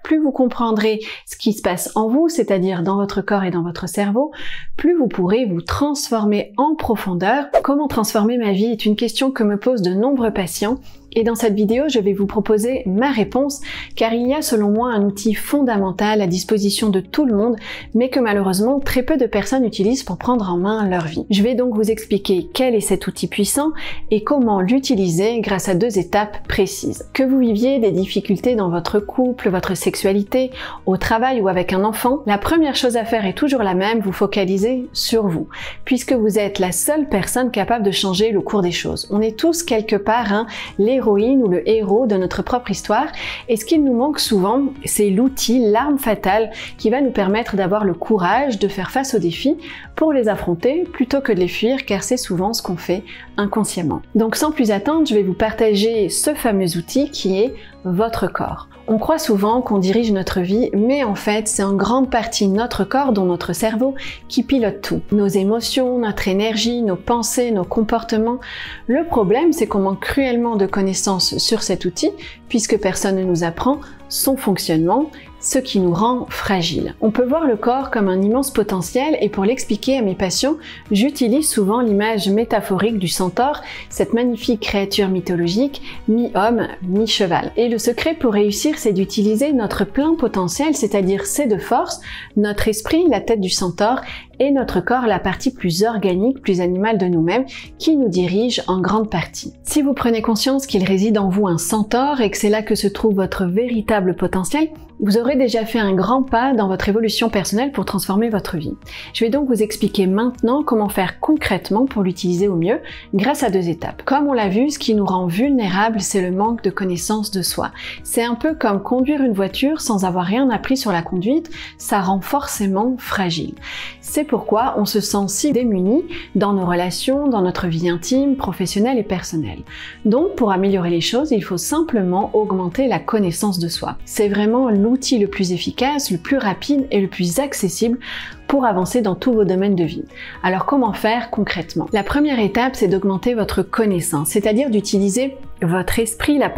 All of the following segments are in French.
plus vous comprendrez ce qui se passe en vous, c'est-à-dire dans votre corps et dans votre cerveau, plus vous pourrez vous transformer en profondeur. Comment transformer ma vie est une question que me posent de nombreux patients. Et dans cette vidéo, je vais vous proposer ma réponse, car il y a selon moi un outil fondamental à disposition de tout le monde, mais que malheureusement très peu de personnes utilisent pour prendre en main leur vie. Je vais donc vous expliquer quel est cet outil puissant et comment l'utiliser grâce à 2 étapes précises. Que vous viviez des difficultés dans votre couple, votre sexualité, au travail ou avec un enfant, la première chose à faire est toujours la même, vous focaliser sur vous, puisque vous êtes la seule personne capable de changer le cours des choses. On est tous quelque part l'héroïne ou le héros de notre propre histoire, et ce qu'il nous manque souvent, c'est l'outil, l'arme fatale qui va nous permettre d'avoir le courage de faire face aux défis pour les affronter plutôt que de les fuir, car c'est souvent ce qu'on fait inconsciemment. Donc sans plus attendre, je vais vous partager ce fameux outil qui est votre corps. On croit souvent qu'on dirige notre vie, mais en fait, c'est en grande partie notre corps, dont notre cerveau, qui pilote tout. Nos émotions, notre énergie, nos pensées, nos comportements. Le problème, c'est qu'on manque cruellement de connaissances sur cet outil, puisque personne ne nous apprend son fonctionnement, ce qui nous rend fragiles. On peut voir le corps comme un immense potentiel, et pour l'expliquer à mes patients, j'utilise souvent l'image métaphorique du centaure, cette magnifique créature mythologique, mi-homme, mi-cheval. Et le secret pour réussir, c'est d'utiliser notre plein potentiel, c'est-à-dire ses 2 forces, notre esprit, la tête du centaure, et notre corps, la partie plus organique, plus animale de nous-mêmes, qui nous dirige en grande partie. Si vous prenez conscience qu'il réside en vous un centaure et que c'est là que se trouve votre véritable potentiel, vous aurez déjà fait un grand pas dans votre évolution personnelle pour transformer votre vie. Je vais donc vous expliquer maintenant comment faire concrètement pour l'utiliser au mieux grâce à 2 étapes. Comme on l'a vu, ce qui nous rend vulnérables, c'est le manque de connaissance de soi. C'est un peu comme conduire une voiture sans avoir rien appris sur la conduite, ça rend forcément fragile. C'est pourquoi on se sent si démuni dans nos relations, dans notre vie intime, professionnelle et personnelle. Donc pour améliorer les choses, il faut simplement augmenter la connaissance de soi. C'est vraiment l'outil le plus efficace, le plus rapide et le plus accessible pour avancer dans tous vos domaines de vie. Alors comment faire concrètement? La première étape, c'est d'augmenter votre connaissance, c'est-à-dire d'utiliser votre esprit, la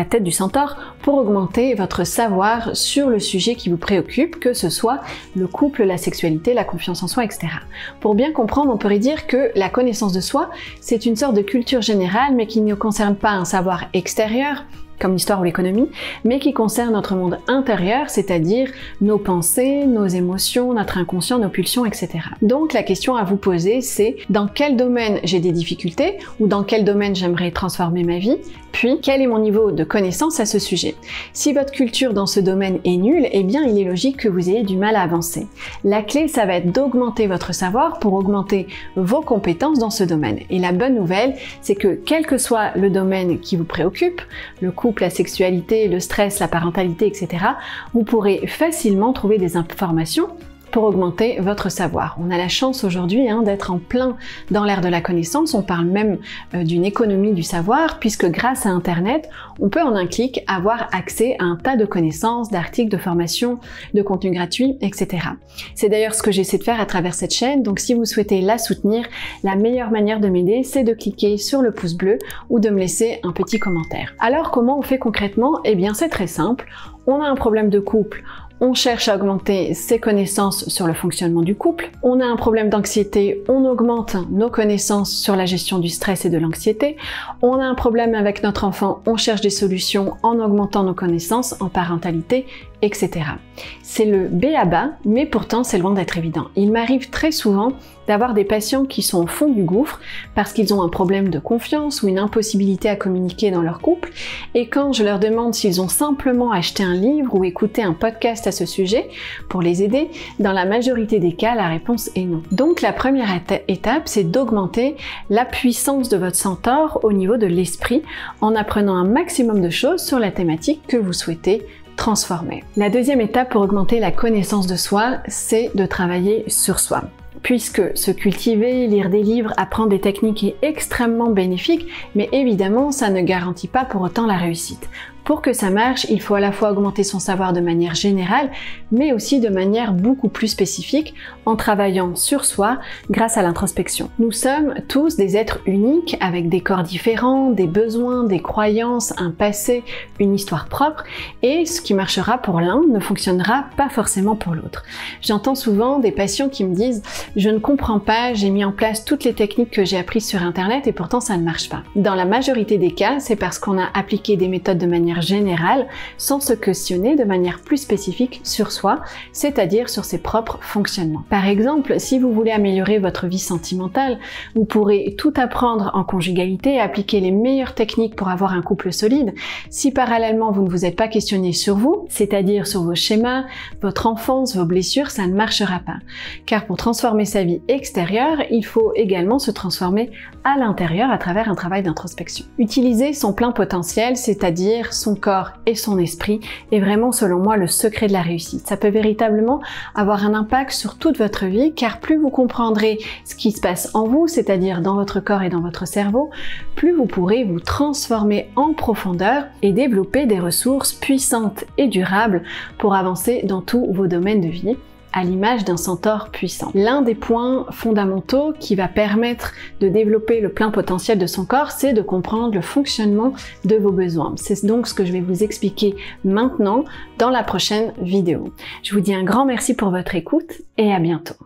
tête du centaure, pour augmenter votre savoir sur le sujet qui vous préoccupe, que ce soit le couple, la sexualité, la confiance en soi, etc. Pour bien comprendre, on pourrait dire que la connaissance de soi, c'est une sorte de culture générale, mais qui ne concerne pas un savoir extérieur, comme l'histoire ou l'économie, mais qui concerne notre monde intérieur, c'est-à-dire nos pensées, nos émotions, notre inconscient, nos pulsions, etc. Donc la question à vous poser, c'est dans quel domaine j'ai des difficultés ou dans quel domaine j'aimerais transformer ma vie, puis quel est mon niveau de connaissance à ce sujet. Si votre culture dans ce domaine est nulle, eh bien il est logique que vous ayez du mal à avancer. La clé, ça va être d'augmenter votre savoir pour augmenter vos compétences dans ce domaine. Et la bonne nouvelle, c'est que quel que soit le domaine qui vous préoccupe, le couple, la sexualité, le stress, la parentalité, etc., vous pourrez facilement trouver des informations pour augmenter votre savoir. On a la chance aujourd'hui d'être en plein dans l'ère de la connaissance, on parle même d'une économie du savoir, puisque grâce à Internet, on peut en un clic avoir accès à un tas de connaissances, d'articles, de formations, de contenus gratuits, etc. C'est d'ailleurs ce que j'essaie de faire à travers cette chaîne, donc si vous souhaitez la soutenir, la meilleure manière de m'aider, c'est de cliquer sur le pouce bleu ou de me laisser un petit commentaire. Alors comment on fait concrètement? Eh bien c'est très simple, on a un problème de couple, on cherche à augmenter ses connaissances sur le fonctionnement du couple. On a un problème d'anxiété, on augmente nos connaissances sur la gestion du stress et de l'anxiété. On a un problème avec notre enfant, on cherche des solutions en augmentant nos connaissances en parentalité, etc. C'est le b.a.-ba, mais pourtant c'est loin d'être évident. Il m'arrive très souvent d'avoir des patients qui sont au fond du gouffre parce qu'ils ont un problème de confiance ou une impossibilité à communiquer dans leur couple, et quand je leur demande s'ils ont simplement acheté un livre ou écouté un podcast à ce sujet pour les aider, dans la majorité des cas, la réponse est non. Donc la première étape, c'est d'augmenter la puissance de votre centaure au niveau de l'esprit en apprenant un maximum de choses sur la thématique que vous souhaitez transformer. La deuxième étape pour augmenter la connaissance de soi, c'est de travailler sur soi. Puisque se cultiver, lire des livres, apprendre des techniques est extrêmement bénéfique, mais évidemment, ça ne garantit pas pour autant la réussite. Pour que ça marche, il faut à la fois augmenter son savoir de manière générale, mais aussi de manière beaucoup plus spécifique en travaillant sur soi grâce à l'introspection. Nous sommes tous des êtres uniques avec des corps différents, des besoins, des croyances, un passé, une histoire propre, et ce qui marchera pour l'un ne fonctionnera pas forcément pour l'autre. J'entends souvent des patients qui me disent « je ne comprends pas, j'ai mis en place toutes les techniques que j'ai apprises sur internet et pourtant ça ne marche pas ». Dans la majorité des cas, c'est parce qu'on a appliqué des méthodes de manière générale sans se questionner de manière plus spécifique sur soi, c'est-à-dire sur ses propres fonctionnements. Par exemple, si vous voulez améliorer votre vie sentimentale, vous pourrez tout apprendre en conjugalité et appliquer les meilleures techniques pour avoir un couple solide. Si parallèlement vous ne vous êtes pas questionné sur vous, c'est-à-dire sur vos schémas, votre enfance, vos blessures, ça ne marchera pas. Car pour transformer sa vie extérieure, il faut également se transformer à l'intérieur à travers un travail d'introspection. Utiliser son plein potentiel, c'est-à-dire son corps et son esprit, est vraiment selon moi le secret de la réussite. Ça peut véritablement avoir un impact sur toute votre vie, car plus vous comprendrez ce qui se passe en vous, c'est-à-dire dans votre corps et dans votre cerveau, plus vous pourrez vous transformer en profondeur et développer des ressources puissantes et durables pour avancer dans tous vos domaines de vie, à l'image d'un centaure puissant. L'un des points fondamentaux qui va permettre de développer le plein potentiel de son corps, c'est de comprendre le fonctionnement de vos besoins. C'est donc ce que je vais vous expliquer maintenant dans la prochaine vidéo. Je vous dis un grand merci pour votre écoute et à bientôt.